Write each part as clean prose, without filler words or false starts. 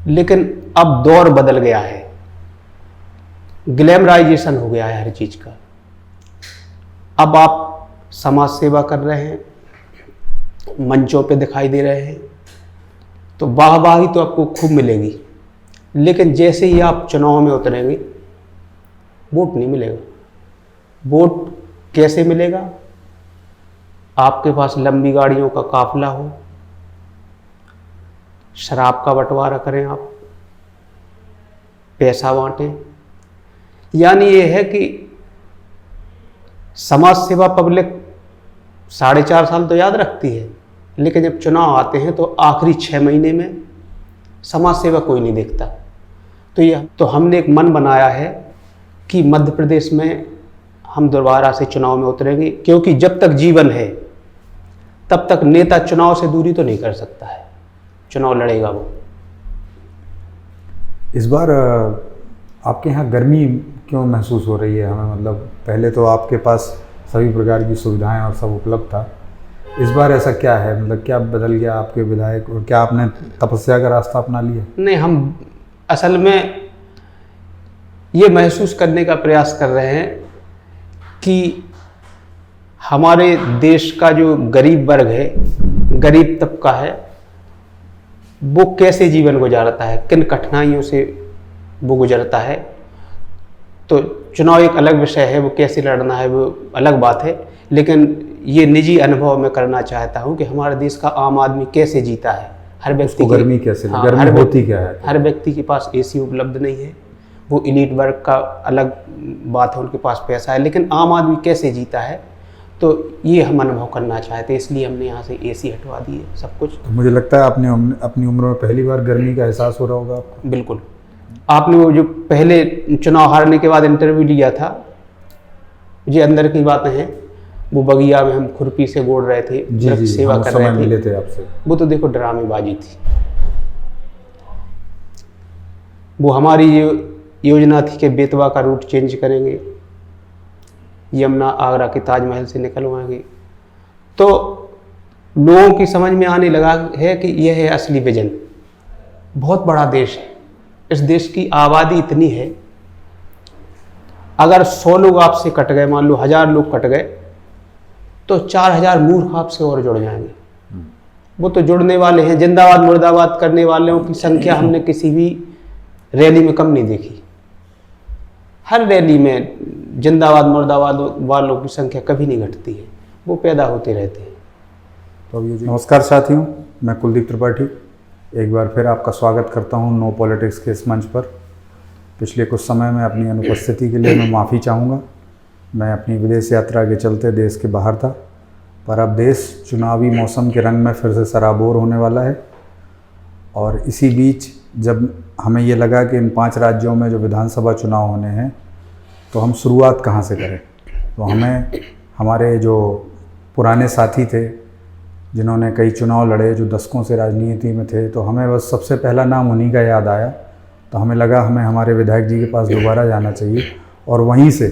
लेकिन अब दौर बदल गया है, ग्लैमराइजेशन हो गया है हर चीज का। अब आप समाज सेवा कर रहे हैं, मंचों पे दिखाई दे रहे हैं, तो वाहवाही तो आपको खूब मिलेगी, लेकिन जैसे ही आप चुनाव में उतरेंगे वोट नहीं मिलेगा। वोट कैसे मिलेगा? आपके पास लंबी गाड़ियों का काफिला हो, शराब का बंटवारा करें, आप पैसा बांटें। यानी ये है कि समाज सेवा पब्लिक 4.5 साल तो याद रखती है, लेकिन जब चुनाव आते हैं तो आखिरी 6 महीने में समाज सेवा कोई नहीं देखता। तो हमने एक मन बनाया है कि मध्य प्रदेश में हम दोबारा से चुनाव में उतरेंगे, क्योंकि जब तक जीवन है तब तक नेता चुनाव से दूरी तो नहीं कर सकता है, चुनाव लड़ेगा वो। इस बार आपके यहाँ गर्मी क्यों महसूस हो रही है हमें? मतलब पहले तो आपके पास सभी प्रकार की सुविधाएं और सब उपलब्ध था, इस बार ऐसा क्या है? मतलब क्या बदल गया आपके विधायक, और क्या आपने तपस्या का रास्ता अपना लिया? नहीं, हम असल में ये महसूस करने का प्रयास कर रहे हैं कि हमारे देश का जो गरीब वर्ग है, गरीब तबका है, वो कैसे जीवन गुजारता है, किन कठिनाइयों से वो गुजरता है। तो चुनाव एक अलग विषय है, वो कैसे लड़ना है वो अलग बात है, लेकिन ये निजी अनुभव मैं करना चाहता हूँ कि हमारे देश का आम आदमी कैसे जीता है। हर व्यक्ति गर्मी कैसे, गर्मी होती क्या है? हर व्यक्ति के पास एसी उपलब्ध नहीं है, वो इलीट वर्ग का अलग बात है, उनके पास पैसा है, लेकिन आम आदमी कैसे जीता है, तो ये हम अनुभव करना चाहते हैं, इसलिए हमने यहाँ से एसी हटवा दी है सब कुछ। तो मुझे लगता है आपने अपनी उम्र में पहली बार गर्मी का एहसास हो रहा होगा आपको। बिल्कुल। आपने वो जो पहले चुनाव हारने के बाद इंटरव्यू लिया था, ये अंदर की बातें हैं, वो बगिया में हम खुरपी से गोड़ रहे थे, जी, सेवा कर रहे मिले थे आपसे, वो तो देखो ड्रामेबाजी थी। वो हमारी योजना थी कि बेतवा का रूट चेंज करेंगे, यमुना आगरा के ताजमहल से निकलवाएंगे, तो लोगों की समझ में आने लगा है कि यह है असली विजन। बहुत बड़ा देश है, इस देश की आबादी इतनी है, अगर 100 लोग आपसे कट गए, मान लो 1000 लोग कट गए, तो 4000 मूर्ख आपसे और जुड़ जाएंगे। वो तो जुड़ने वाले हैं, जिंदाबाद मुर्दाबाद करने वालों की संख्या हमने किसी भी रैली में कम नहीं देखी। हर रैली में जिंदाबाद मुर्दाबाद वालों की संख्या कभी नहीं घटती है, वो पैदा होते रहते हैं। तो नमस्कार साथियों, मैं कुलदीप त्रिपाठी एक बार फिर आपका स्वागत करता हूं नो पॉलिटिक्स के इस मंच पर। पिछले कुछ समय में अपनी अनुपस्थिति के लिए मैं माफ़ी चाहूँगा। मैं अपनी विदेश यात्रा के चलते देश के बाहर था, पर अब देश चुनावी मौसम के रंग में फिर से सराबोर होने वाला है। और इसी बीच जब हमें ये लगा कि इन 5 राज्यों में जो विधानसभा चुनाव होने हैं, तो हम शुरुआत कहाँ से करें, तो हमें हमारे जो पुराने साथी थे जिन्होंने कई चुनाव लड़े, जो दशकों से राजनीति में थे, तो हमें बस सबसे पहला नाम उन्हीं का याद आया। तो हमें लगा हमें हमारे विधायक जी के पास दोबारा जाना चाहिए और वहीं से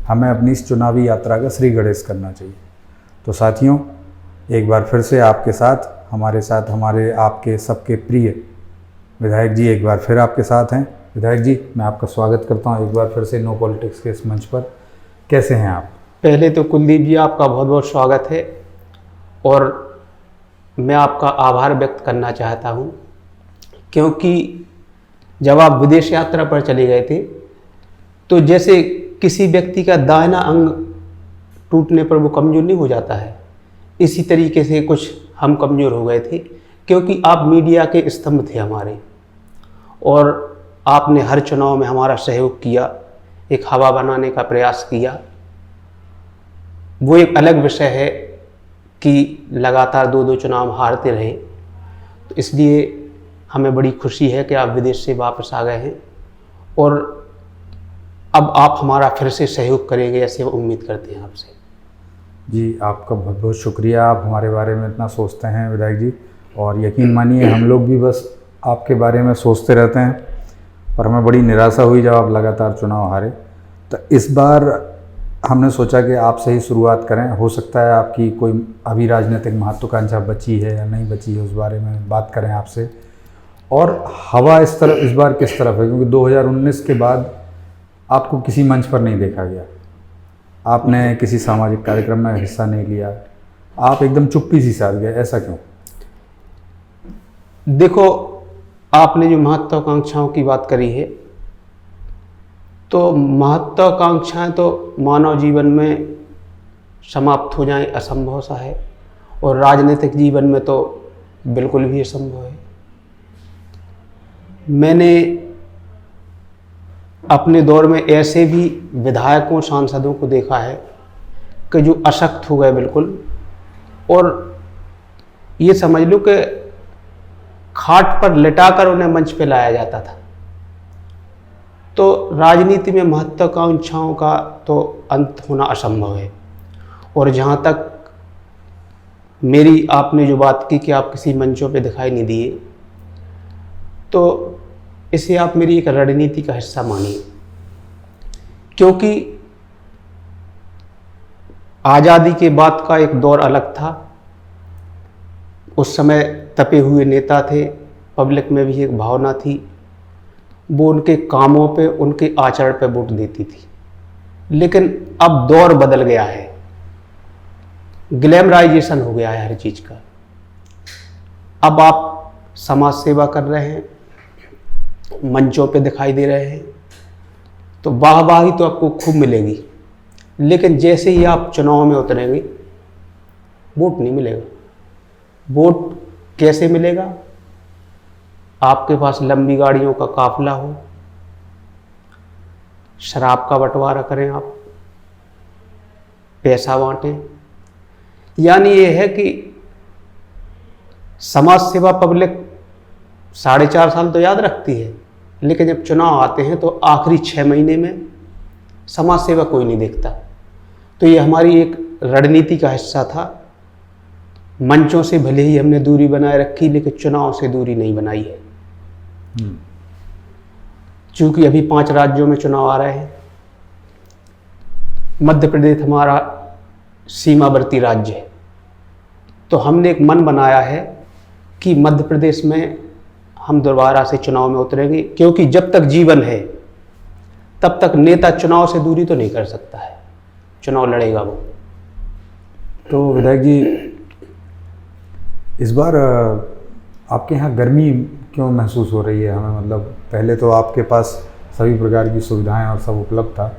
हमें अपनी इस चुनावी यात्रा का श्री गणेश करना चाहिए। तो साथियों, एक बार फिर से आपके साथ हमारे आपके सबके प्रिय विधायक जी एक बार फिर आपके साथ हैं। विधायक जी, मैं आपका स्वागत करता हूं एक बार फिर से नो पॉलिटिक्स के इस मंच पर। कैसे हैं आप? पहले तो कुलदीप जी, आपका बहुत बहुत स्वागत है और मैं आपका आभार व्यक्त करना चाहता हूं, क्योंकि जब आप विदेश यात्रा पर चले गए थे, तो जैसे किसी व्यक्ति का दाहिना अंग टूटने पर वो कमज़ोर नहीं हो जाता है, इसी तरीके से कुछ हम कमज़ोर हो गए थे, क्योंकि आप मीडिया के स्तंभ थे हमारे, और आपने हर चुनाव में हमारा सहयोग किया, एक हवा बनाने का प्रयास किया। वो एक अलग विषय है कि लगातार 2-2 चुनाव हारते रहे, तो इसलिए हमें बड़ी खुशी है कि आप विदेश से वापस आ गए हैं और अब आप हमारा फिर से सहयोग करेंगे, ऐसे उम्मीद करते हैं आपसे। जी, आपका बहुत बहुत शुक्रिया, आप हमारे बारे में इतना सोचते हैं विधायक जी। और यकीन मानिए हम लोग भी बस आपके बारे में सोचते रहते हैं, पर हमें बड़ी निराशा हुई जब आप लगातार चुनाव हारे। तो इस बार हमने सोचा कि आपसे ही शुरुआत करें। हो सकता है आपकी कोई अभी राजनीतिक महत्वाकांक्षा बची है या नहीं बची है, उस बारे में बात करें आपसे। और हवा इस बार किस तरफ है, क्योंकि 2019 के बाद आपको किसी मंच पर नहीं देखा गया, आपने किसी सामाजिक कार्यक्रम में हिस्सा नहीं लिया, आप एकदम चुप्पी सी साध गए, ऐसा क्यों? देखो, आपने जो महत्वाकांक्षाओं की बात करी है, तो महत्वाकांक्षाएं तो मानव जीवन में समाप्त हो जाएं असंभव सा है, और राजनीतिक जीवन में तो बिल्कुल भी असंभव है। मैंने अपने दौर में ऐसे भी विधायकों सांसदों को देखा है कि जो अशक्त हो गए बिल्कुल, और ये समझ लो कि खाट पर लिटाकर उन्हें मंच पे लाया जाता था। तो राजनीति में महत्वाकांक्षाओं का तो अंत होना असंभव है। और जहाँ तक मेरी आपने जो बात की कि आप किसी मंचों पे दिखाई नहीं दिए, तो इसे आप मेरी एक रणनीति का हिस्सा मानिए, क्योंकि आज़ादी के बाद का एक दौर अलग था। उस समय तपे हुए नेता थे, पब्लिक में भी एक भावना थी, वो उनके कामों पे, उनके आचरण पे वोट देती थी। लेकिन अब दौर बदल गया है, ग्लैमराइजेशन हो गया है हर चीज़ का। अब आप समाज सेवा कर रहे हैं, मंचों पे दिखाई दे रहे हैं, तो वाहवाही तो आपको खूब मिलेगी, लेकिन जैसे ही आप चुनाव में उतरेंगे वोट नहीं मिलेगा। वोट कैसे मिलेगा? आपके पास लंबी गाड़ियों का काफिला हो, शराब का बंटवारा करें, आप पैसा बांटें, यानी ये है कि समाज सेवा पब्लिक 4.5 साल तो याद रखती है, लेकिन जब चुनाव आते हैं तो आखिरी 6 महीने में समाज सेवा कोई नहीं देखता। तो ये हमारी एक रणनीति का हिस्सा था। मंचों से भले ही हमने दूरी बनाए रखी, लेकिन चुनाव से दूरी नहीं बनाई है। चूंकि अभी 5 राज्यों में चुनाव आ रहे हैं, मध्य प्रदेश हमारा सीमावर्ती राज्य है, तो हमने एक मन बनाया है कि मध्य प्रदेश में हम दोबारा से चुनाव में उतरेंगे, क्योंकि जब तक जीवन है तब तक नेता चुनाव से दूरी तो नहीं कर सकता है, चुनाव लड़ेगा वो। तो विधायक जी, इस बार आपके यहाँ गर्मी क्यों महसूस हो रही है हमें? मतलब पहले तो आपके पास सभी प्रकार की सुविधाएं और सब उपलब्ध था,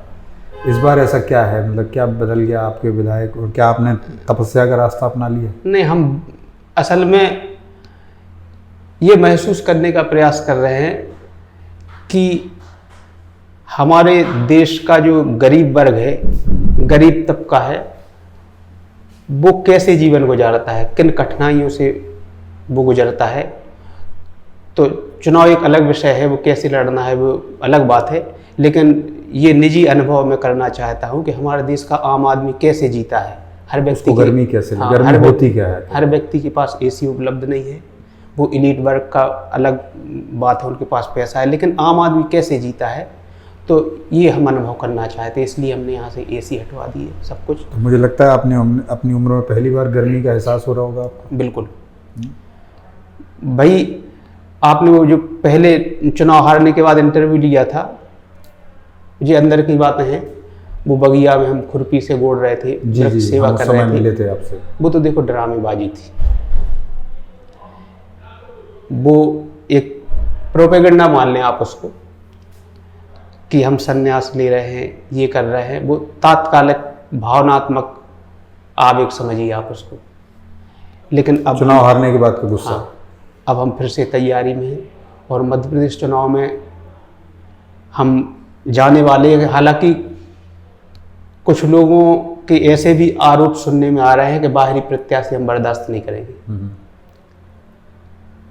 इस बार ऐसा क्या है? मतलब क्या बदल गया आपके विधायक, और क्या आपने तपस्या का रास्ता अपना लिया? नहीं, हम असल में ये महसूस करने का प्रयास कर रहे हैं कि हमारे देश का जो गरीब वर्ग है, गरीब तबका है, वो कैसे जीवन गुजारता है, किन कठिनाइयों से वो गुजरता है। तो चुनाव एक अलग विषय है, वो कैसे लड़ना है वो अलग बात है, लेकिन ये निजी अनुभव मैं करना चाहता हूँ कि हमारे देश का आम आदमी कैसे जीता है। हर व्यक्ति गर्मी कैसे, गर्मी होती क्या है? हर व्यक्ति के पास एसी उपलब्ध नहीं है, वो इलीट वर्ग का अलग बात है, उनके पास पैसा है, लेकिन आम आदमी कैसे जीता है, तो ये हम अनुभव करना चाहते हैं, इसलिए हमने यहाँ से एसी हटवा दिए सब कुछ। तो मुझे लगता है आपने अपनी उम्र में पहली बार गर्मी का एहसास हो रहा होगा आपको। बिल्कुल भाई, आपने वो जो पहले चुनाव हारने के बाद इंटरव्यू लिया था, ये अंदर की बातें हैं, वो बगिया में हम खुरपी से गोड़ रहे थे, जी, सेवा कर रहे मिले थे आपसे, वो तो देखो ड्रामेबाजी थी, वो एक प्रोपेगेंडा मान लें आप उसको, कि हम संन्यास ले रहे हैं, ये कर रहे हैं, वो तात्कालिक भावनात्मक आवेग समझिए आप उसको। लेकिन अब चुनाव हारने के बाद का गुस्सा। हाँ, अब हम फिर से तैयारी में हैं, और मध्य प्रदेश चुनाव में हम जाने वाले हैं। हालांकि कुछ लोगों के ऐसे भी आरोप सुनने में आ रहे हैं कि बाहरी प्रत्याशी हम बर्दाश्त नहीं करेंगे।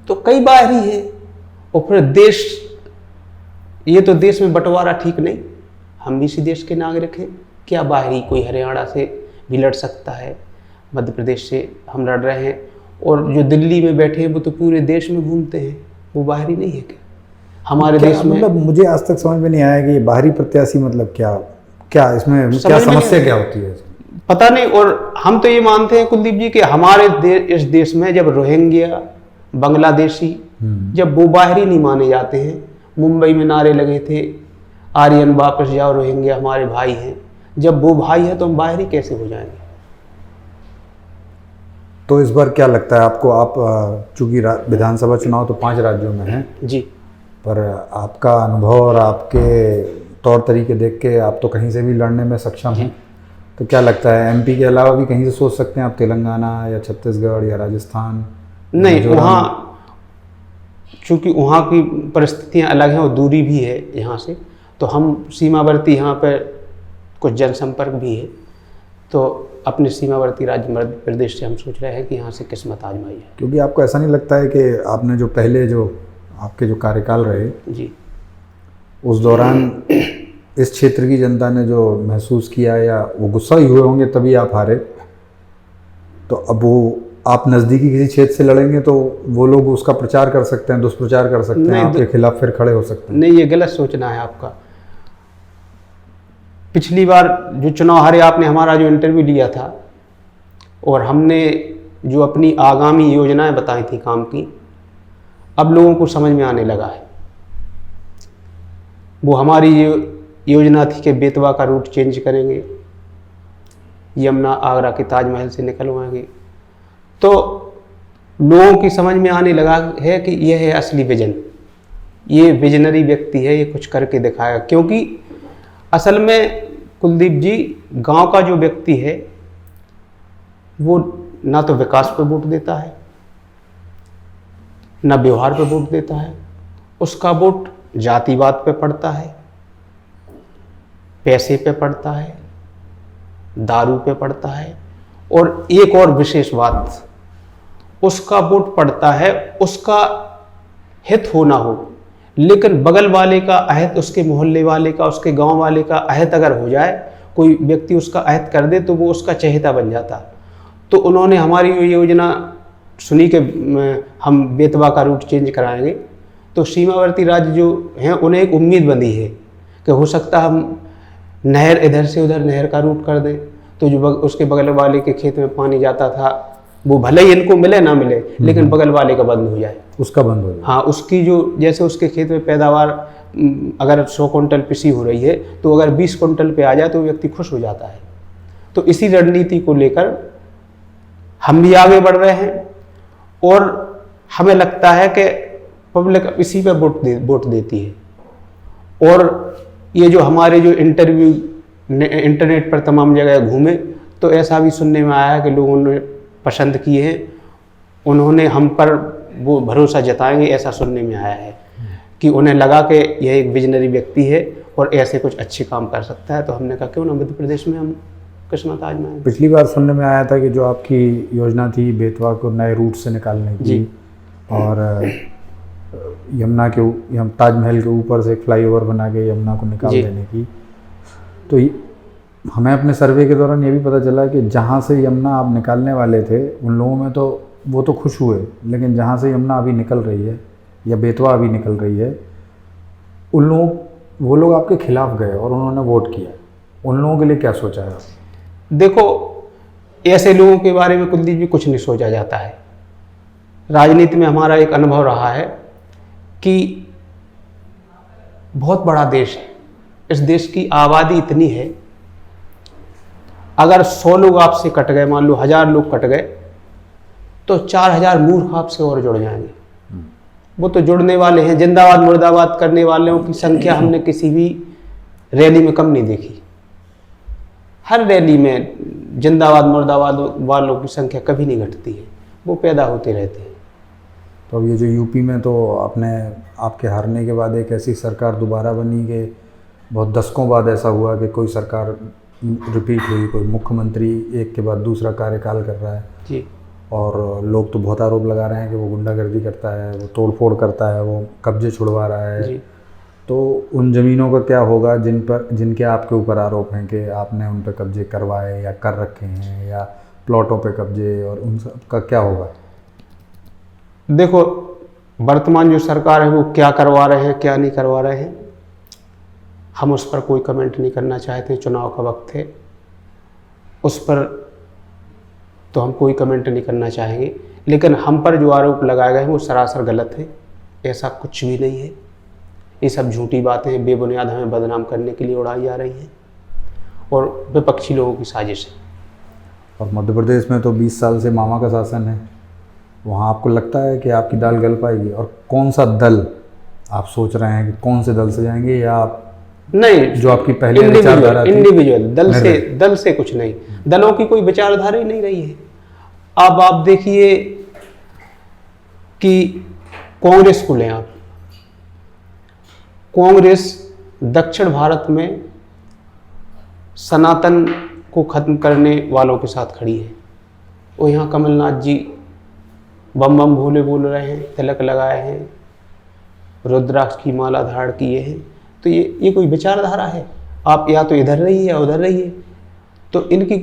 तो कई बाहरी है, और फिर देश, ये तो देश में बंटवारा ठीक नहीं, हम भी इसी देश के नागरिक हैं, क्या बाहरी कोई हरियाणा से भी लड़ सकता है, मध्य प्रदेश से हम लड़ रहे हैं, और जो दिल्ली में बैठे हैं वो तो पूरे देश में घूमते हैं, वो बाहरी नहीं है क्या हमारे देश में? मतलब मुझे आज तक समझ में नहीं आया कि बाहरी प्रत्याशी मतलब क्या इसमें क्या समस्या क्या होती है? पता नहीं। और हम तो ये मानते हैं कुलदीप जी कि हमारे इस देश में जब रोहिंग्या, बांग्लादेशी जब वो बाहरी नहीं माने जाते हैं। मुंबई में नारे लगे थे, आर्यन वापस जाओ, रोहिंग्या हमारे भाई हैं। जब वो भाई है तो हम बाहरी कैसे हो जाएंगे? तो इस बार क्या लगता है आपको? आप चूंकि विधानसभा चुनाव तो 5 राज्यों में हैं जी, पर आपका अनुभव और आपके तौर तरीके देख के आप तो कहीं से भी लड़ने में सक्षम हैं, तो क्या लगता है एमपी के अलावा भी कहीं से सोच सकते हैं आप? तेलंगाना या छत्तीसगढ़ या राजस्थान? नहीं, वहाँ चूँकि वहाँ की परिस्थितियाँ अलग हैं और दूरी भी है यहाँ से, तो हम सीमावर्ती, यहाँ पर कुछ जनसंपर्क भी है, तो अपने सीमावर्ती राज्य मध्य प्रदेश से हम सोच रहे हैं कि यहाँ से किस्मत आजमाई है। क्योंकि आपको ऐसा नहीं लगता है कि आपने जो पहले जो आपके जो कार्यकाल रहे जी, उस दौरान इस क्षेत्र की जनता ने जो महसूस किया या वो गुस्सा ही हुए होंगे तभी आप हारे, तो अब वो आप नज़दीकी किसी क्षेत्र से लड़ेंगे तो वो लोग उसका प्रचार कर सकते हैं, दुष्प्रचार कर सकते हैं, आपके खिलाफ फिर खड़े हो सकते हैं। नहीं, ये गलत सोचना है आपका। पिछली बार जो चुनाव हारे, आपने हमारा जो इंटरव्यू लिया था और हमने जो अपनी आगामी योजनाएं बताई थी काम की, अब लोगों को समझ में आने लगा है। वो हमारी योजना थी कि बेतवा का रूट चेंज करेंगे, यमुना आगरा के ताजमहल से निकलवाएंगे, तो लोगों की समझ में आने लगा है कि यह है असली विजन, ये विजनरी व्यक्ति है, ये कुछ करके दिखाएगा। क्योंकि असल में कुलदीप जी, गांव का जो व्यक्ति है वो ना तो विकास पे वोट देता है, ना व्यवहार पे वोट देता है, उसका वोट जातिवाद पे पड़ता है, पैसे पे पड़ता है, दारू पे पड़ता है, और एक और विशेष बात, उसका वोट पड़ता है उसका हित हो ना हो, लेकिन बगल वाले का अहित, उसके मोहल्ले वाले का, उसके गांव वाले का अहित अगर हो जाए, कोई व्यक्ति उसका अहित कर दे तो वो उसका चहेता बन जाता। तो उन्होंने हमारी योजना सुनी कि हम बेतवा का रूट चेंज कराएंगे, तो सीमावर्ती राज्य जो हैं उन्हें एक उम्मीद बंधी है कि हो सकता हम नहर इधर से उधर नहर का रूट कर दें, तो जो उसके बगल वाले के खेत में पानी जाता था वो भले ही इनको मिले ना मिले, लेकिन बगल वाले का बंद हो जाए, उसका बंद हो जाए। हाँ, उसकी जो जैसे उसके खेत में पैदावार अगर 100 क्विंटल पिसी हो रही है तो अगर 20 क्विंटल पे आ जाए तो व्यक्ति खुश हो जाता है। तो इसी रणनीति को लेकर हम भी आगे बढ़ रहे हैं और हमें लगता है कि पब्लिक इसी पे वोट देती है। और ये जो हमारे जो इंटरव्यू इंटरनेट पर तमाम जगह घूमे, तो ऐसा भी सुनने में आया है कि लोगों ने पसंद किए हैं, उन्होंने हम पर वो भरोसा जताएंगे, ऐसा सुनने में आया है कि उन्हें लगा कि यह एक विजनरी व्यक्ति है और ऐसे कुछ अच्छे काम कर सकता है। तो हमने कहा क्यों ना मध्य प्रदेश में हम किस्मत आजमाएं। पिछली बार सुनने में आया था कि जो आपकी योजना थी बेतवा को नए रूट से निकालने की और यमुना के ताजमहल के ऊपर से एक फ्लाईओवर बना के यमुना को निकाल देने की, तो हमें अपने सर्वे के दौरान ये भी पता चला कि जहाँ से यमुना आप निकालने वाले थे उन लोगों में तो वो तो खुश हुए, लेकिन जहाँ से यमुना अभी निकल रही है या बेतवा अभी निकल रही है, वो लोग आपके खिलाफ गए और उन्होंने वोट किया। उन लोगों के लिए क्या सोचा है? देखो, ऐसे लोगों के बारे में कुलदीप जी कुछ नहीं सोचा जाता है। राजनीति में हमारा एक अनुभव रहा है कि बहुत बड़ा देश है, इस देश की आबादी इतनी है, अगर 100 लोग आपसे कट गए, मान लो 1000 लोग कट गए, तो 4000 मूर्ख आपसे और जुड़ जाएंगे। वो तो जुड़ने वाले हैं, जिंदाबाद मुर्दाबाद करने वालों की संख्या हमने किसी भी रैली में कम नहीं देखी। हर रैली में जिंदाबाद मुर्दाबाद वालों की संख्या कभी नहीं घटती है, वो पैदा होते रहते हैं। तो अब ये जो यूपी में तो आपके हारने के बाद एक ऐसी सरकार दोबारा बनी कि बहुत दशकों बाद ऐसा हुआ कि कोई सरकार रिपीट हुई, कोई मुख्यमंत्री एक के बाद दूसरा कार्यकाल कर रहा है जी, और लोग तो बहुत आरोप लगा रहे हैं कि वो गुंडागर्दी करता है, वो तोड़फोड़ करता है, वो कब्जे छुड़वा रहा है जी। तो उन ज़मीनों का क्या होगा जिनके आपके ऊपर आरोप हैं कि आपने उन पर कब्जे करवाए या कर रखे हैं, या प्लॉटों पे कब्जे, और उन सब का क्या होगा? देखो, वर्तमान जो सरकार है वो क्या करवा रहे हैं क्या नहीं करवा रहे हैं, हम उस पर कोई कमेंट नहीं करना चाहते। चुनाव का वक्त है, उस पर तो हम कोई कमेंट नहीं करना चाहेंगे, लेकिन हम पर जो आरोप लगाए गए हैं वो सरासर गलत है। ऐसा कुछ भी नहीं है। ये सब झूठी बातें बेबुनियाद हमें बदनाम करने के लिए उड़ाई जा रही हैं और विपक्षी लोगों की साजिश है। और मध्य प्रदेश में तो 20 साल से मामा का शासन है, वहाँ आपको लगता है कि आपकी दाल गल पाएगी? और कौन सा दल आप सोच रहे हैं कि कौन से दल से जाएंगे, या आप नहीं, जो आपकी पहले विचारधारा थी? इंडिविजुअल दल से कुछ नहीं, दलों की कोई विचारधारा ही नहीं रही है। अब आप देखिए कि कांग्रेस को लें आप, कांग्रेस दक्षिण भारत में सनातन को खत्म करने वालों के साथ खड़ी है। और यहाँ कमलनाथ जी बम बम भोले बोल रहे हैं, तिलक लगाए हैं, रुद्राक्ष की माला धारण किए हैं। तो ये कोई विचारधारा है? आप या तो इधर रहिए या उधर रहिए। तो इनकी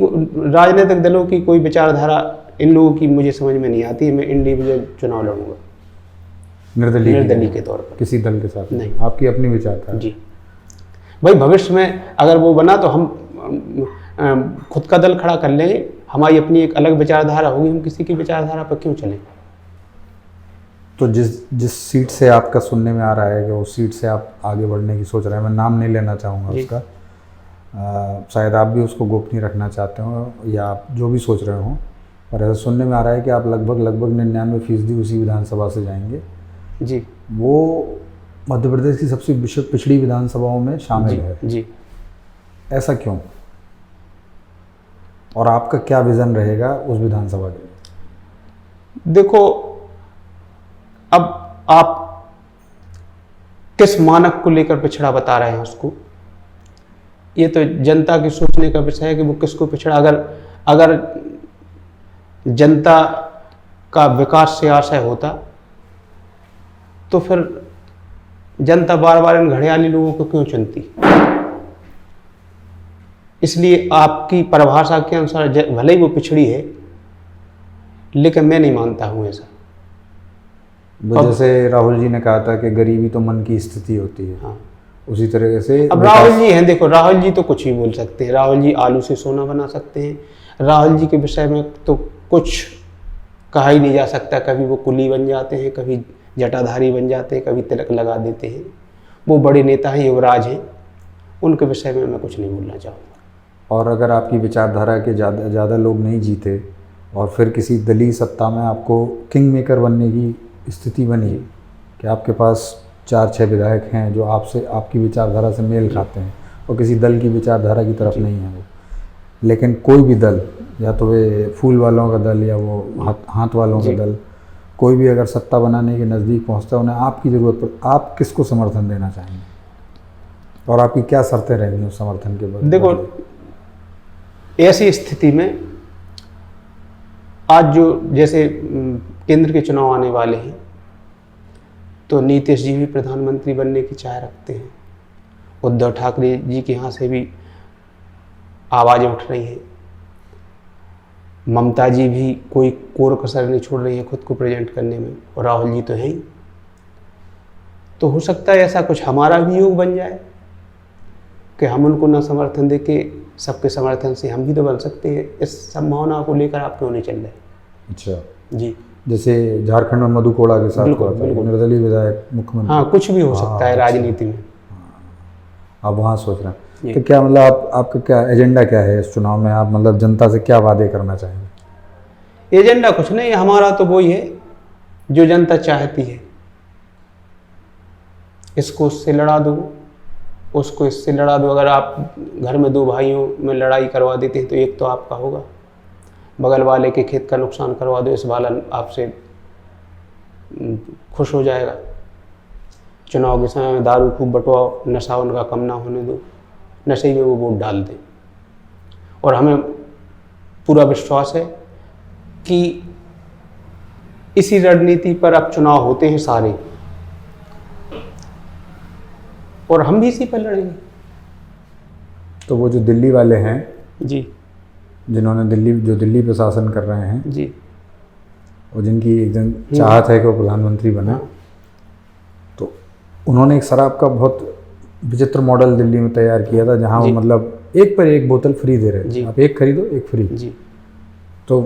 राजनीतिक दलों की कोई विचारधारा इन लोगों की मुझे समझ में नहीं आती है। मैं इंडिविजुअल चुनाव लड़ूंगा निर्दलीय के तौर पर, किसी दल के साथ नहीं। आपकी अपनी विचारधारा? जी भाई, भविष्य में अगर वो बना तो हम खुद का दल खड़ा कर लेंगे, हमारी अपनी एक अलग विचारधारा होगी, हम किसी की विचारधारा पर क्यों चलें? तो जिस सीट से आपका सुनने में आ रहा है कि उस सीट से आप आगे बढ़ने की सोच रहे हैं, मैं नाम नहीं लेना चाहूँगा उसका, शायद आप भी उसको गोपनीय रखना चाहते हो या आप जो भी सोच रहे हो, पर ऐसा सुनने में आ रहा है कि आप लगभग 99% उसी विधानसभा से जाएंगे। जी, वो मध्य प्रदेश की सबसे पिछड़ी विधानसभाओं में शामिल है। जी, ऐसा क्यों? और आपका क्या विजन रहेगा उस विधानसभा के लिए? देखो, अब आप किस मानक को लेकर पिछड़ा बता रहे हैं उसको, ये तो जनता के सोचने का विषय है कि वो किसको पिछड़ा। अगर जनता का विकास से आशय होता तो फिर जनता बार बार इन घड़ियाली लोगों को क्यों चुनती? इसलिए आपकी परिभाषा के अनुसार भले ही वो पिछड़ी है, लेकिन मैं नहीं मानता हूं ऐसा। जैसे राहुल जी ने कहा था कि गरीबी तो मन की स्थिति होती है, हाँ, उसी तरह से अब राहुल जी हैं, देखो राहुल जी तो कुछ भी बोल सकते हैं, राहुल जी आलू से सोना बना सकते हैं, राहुल जी के विषय में तो कुछ कहा ही नहीं जा सकता। कभी वो कुली बन जाते हैं, कभी जटाधारी बन जाते हैं, कभी तिलक लगा देते हैं। वो बड़े नेता हैं, युवराज हैं, उनके विषय में मैं कुछ नहीं बोलना चाहूँगा। और अगर आपकी विचारधारा के ज़्यादा लोग नहीं जीते और फिर किसी दलीय सत्ता में आपको किंग मेकर बनने की स्थिति बनी कि आपके पास 4-6 विधायक हैं जो आपकी विचारधारा से मेल खाते हैं और किसी दल की विचारधारा की तरफ नहीं है वो, लेकिन कोई भी दल, या तो वे फूल वालों का दल या वो हाथ वालों का दल, कोई भी अगर सत्ता बनाने के नज़दीक पहुंचता है, उन्हें आपकी ज़रूरत पर आप किसको समर्थन देना चाहेंगे और आपकी क्या शर्तें रहेंगी उस समर्थन के बाद? देखो, ऐसी स्थिति में आज जो जैसे केंद्र के चुनाव आने वाले हैं, तो नीतीश जी भी प्रधानमंत्री बनने की चाह रखते हैं, उद्धव ठाकरे जी के यहाँ से भी आवाज़ें उठ रही हैं, ममता जी भी कोई कोर कसर नहीं छोड़ रही है खुद को प्रेजेंट करने में, और राहुल जी तो हैं ही। तो हो सकता है ऐसा कुछ हमारा भी योग बन जाए कि हम उनको ना समर्थन दे के सबके समर्थन से हम भी तो बन सकते हैं। इस संभावना को लेकर आप क्यों नहीं चल रहे? अच्छा जी, जैसे झारखंड में मधु कोड़ा के साथ बिल्कुल, हुआ था, बिल्कुल। निर्दलीय विधायक मुख्यमंत्री। हाँ, कुछ भी हो सकता है राजनीति में। आप वहाँ सोच रहे हैं तो क्या मतलब आपका क्या एजेंडा क्या है इस चुनाव में? आप मतलब जनता से क्या वादे करना चाहेंगे? एजेंडा कुछ नहीं है हमारा, तो वही है जो जनता चाहती है। इसको उससे लड़ा दो, उसको इससे लड़ा दो। अगर आप घर में 2 भाइयों में लड़ाई करवा देते हैं तो एक तो आपका होगा, बगल वाले के खेत का नुकसान करवा दो, इस वाला आपसे खुश हो जाएगा। चुनाव के समय में दारू खूब बटवाओ, नशा उनका कम ना होने दो, नशे में वो वोट डाल दें। और हमें पूरा विश्वास है कि इसी रणनीति पर अब चुनाव होते हैं सारे, और हम भी इसी पर लड़ेंगे। तो वो जो दिल्ली वाले हैं जी, जिन्होंने दिल्ली पे शासन कर रहे हैं जी, और जिनकी एकदम चाहत है कि वो प्रधानमंत्री बने, तो उन्होंने एक शराब का बहुत विचित्र मॉडल दिल्ली में तैयार किया था, जहां वो मतलब एक पर एक बोतल फ्री दे रहे थे। आप एक खरीदो एक फ्री। जी। तो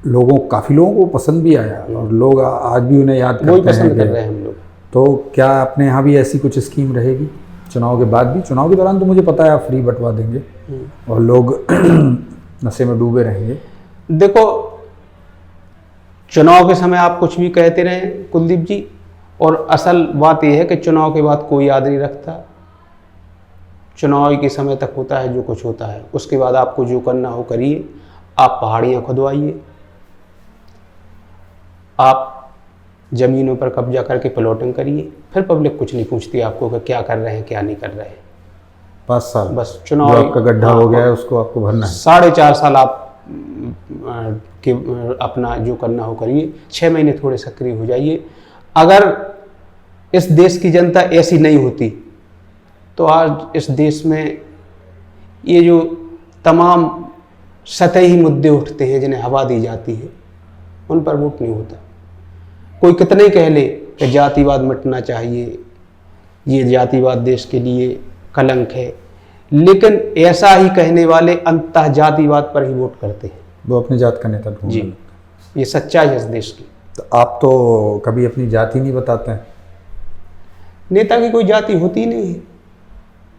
काफ़ी लोगों को पसंद भी आया और लोग आज भी उन्हें याद वही करते पसंद कर हैं रहे हैं हम लोग। तो क्या अपने यहाँ भी ऐसी कुछ स्कीम रहेगी चुनाव के बाद भी? चुनाव के दौरान तो मुझे पता है आप फ्री बंटवा देंगे और लोग नशे में डूबे रहेंगे। देखो, चुनाव के समय आप कुछ भी कहते रहें कुलदीप जी, और असल बात यह है कि चुनाव के बाद कोई याद नहीं रखता। चुनाव के समय तक होता है जो कुछ होता है, उसके बाद आपको जो करना हो करिए। आप पहाड़ियाँ खुदवाइए, आप ज़मीनों पर कब्जा करके प्लॉटिंग करिए, फिर पब्लिक कुछ नहीं पूछती आपको कि क्या कर रहे हैं क्या नहीं कर रहे हैं। 5 साल बस चुनाव जो आपका गड्ढा हो गया है उसको आपको भरना है। 4.5 साल आप के अपना जो करना हो करिए। 6 महीने थोड़े सक्रिय हो जाइए। अगर इस देश की जनता ऐसी नहीं होती तो आज इस देश में ये जो तमाम सतही मुद्दे उठते हैं जिन्हें हवा दी जाती है, उन पर वोट नहीं होता। कोई कितने कह ले कि जातिवाद मिटना चाहिए, ये जातिवाद देश के लिए कलंक है, लेकिन ऐसा ही कहने वाले अंततः जातिवाद पर ही वोट करते हैं। वो अपनी जात का नेता ढूंढ जी, ये सच्चाई है इस देश की। तो आप तो कभी अपनी जाति नहीं बताते हैं? नेता की कोई जाति होती नहीं है।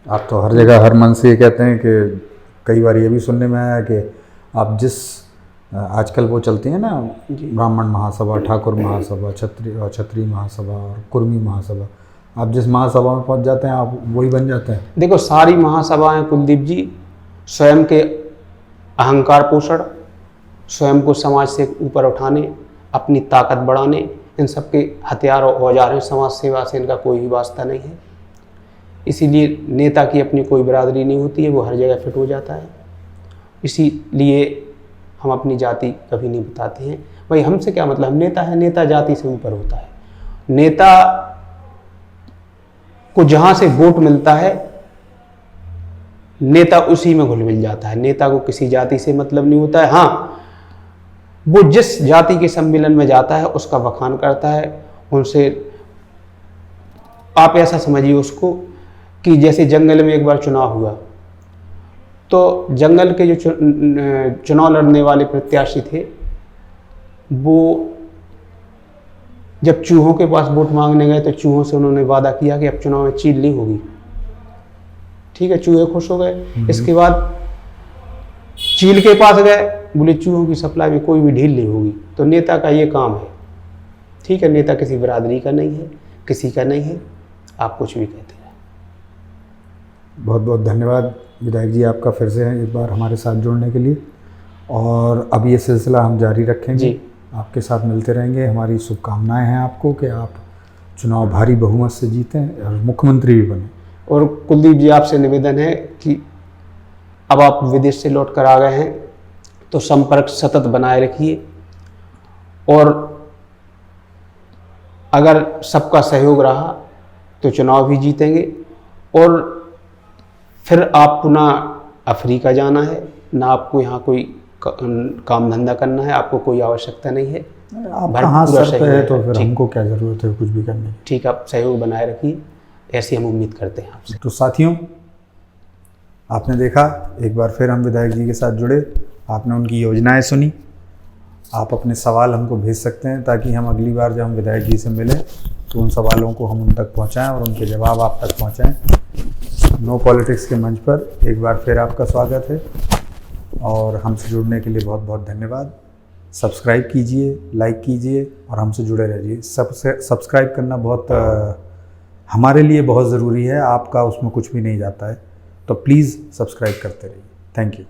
आप तो हर जगह हर मन से ये कहते हैं कि कई बार ये भी सुनने में आया कि आप जिस आजकल वो चलती है ना ब्राह्मण महासभा, ठाकुर महासभा, क्षत्रिय महासभा और कुर्मी महासभा, आप जिस महासभा में पहुंच जाते हैं आप वही बन जाते हैं। देखो, सारी महासभाएं कुलदीप जी स्वयं के अहंकार पोषण, स्वयं को समाज से ऊपर उठाने, अपनी ताकत बढ़ाने, इन सब के हथियार और औजार हैं। समाज सेवा से इनका कोई भी वास्ता नहीं है। इसीलिए नेता की अपनी कोई बिरादरी नहीं होती है, वो हर जगह फिट हो जाता है। इसीलिए हम अपनी जाति कभी नहीं बताते हैं। भाई हमसे क्या मतलब, नेता है, नेता जाति से ऊपर होता है। नेता को जहाँ से वोट मिलता है नेता उसी में घुल मिल जाता है। नेता को किसी जाति से मतलब नहीं होता है। हाँ, वो जिस जाति के सम्मेलन में जाता है उसका बखान करता है, उनसे आप ऐसा समझिए उसको कि जैसे जंगल में एक बार चुनाव हुआ तो जंगल के जो चुनाव लड़ने वाले प्रत्याशी थे, वो जब चूहों के पास वोट मांगने गए तो चूहों से उन्होंने वादा किया कि अब चुनाव में चील नहीं होगी। ठीक है, चूहे खुश हो गए। इसके बाद चील के पास गए, बोले चूहों की सप्लाई में कोई भी ढील नहीं होगी। तो नेता का ये काम है। ठीक है, नेता किसी बिरादरी का नहीं है, किसी का नहीं है, आप कुछ भी कहते हैं। बहुत बहुत धन्यवाद विधायक जी आपका फिर से एक बार हमारे साथ जुड़ने के लिए, और अब ये सिलसिला हम जारी रखेंगे जी। आपके साथ मिलते रहेंगे। हमारी शुभकामनाएं हैं आपको कि आप चुनाव भारी बहुमत से जीतें और मुख्यमंत्री भी बने। और कुलदीप जी, आपसे निवेदन है कि अब आप विदेश से लौट कर आ गए हैं तो संपर्क सतत बनाए रखिए, और अगर सबका सहयोग रहा तो चुनाव भी जीतेंगे। और फिर आप पुनः अफ्रीका जाना है ना, आपको यहाँ कोई काम धंधा करना है, आपको कोई आवश्यकता नहीं है। आप कहाँ सर पे है तो फिर हमको क्या ज़रूरत है कुछ भी करने की। ठीक, आप सहयोग बनाए रखिए, ऐसी हम उम्मीद करते हैं आपसे। तो साथियों, आपने देखा एक बार फिर हम विधायक जी के साथ जुड़े, आपने उनकी योजनाएं सुनी। आप अपने सवाल हमको भेज सकते हैं ताकि हम अगली बार जब हम विधायक जी से मिलें तो उन सवालों को हम उन तक पहुंचाएं और उनके जवाब आप तक पहुंचाएं। नो पॉलिटिक्स के मंच पर एक बार फिर आपका स्वागत है और हमसे जुड़ने के लिए बहुत बहुत धन्यवाद। सब्सक्राइब कीजिए, लाइक कीजिए और हमसे जुड़े रहिए। सब्सक्राइब करना बहुत हमारे लिए बहुत ज़रूरी है, आपका उसमें कुछ भी नहीं जाता है, तो प्लीज़ सब्सक्राइब करते रहिए। Thank you.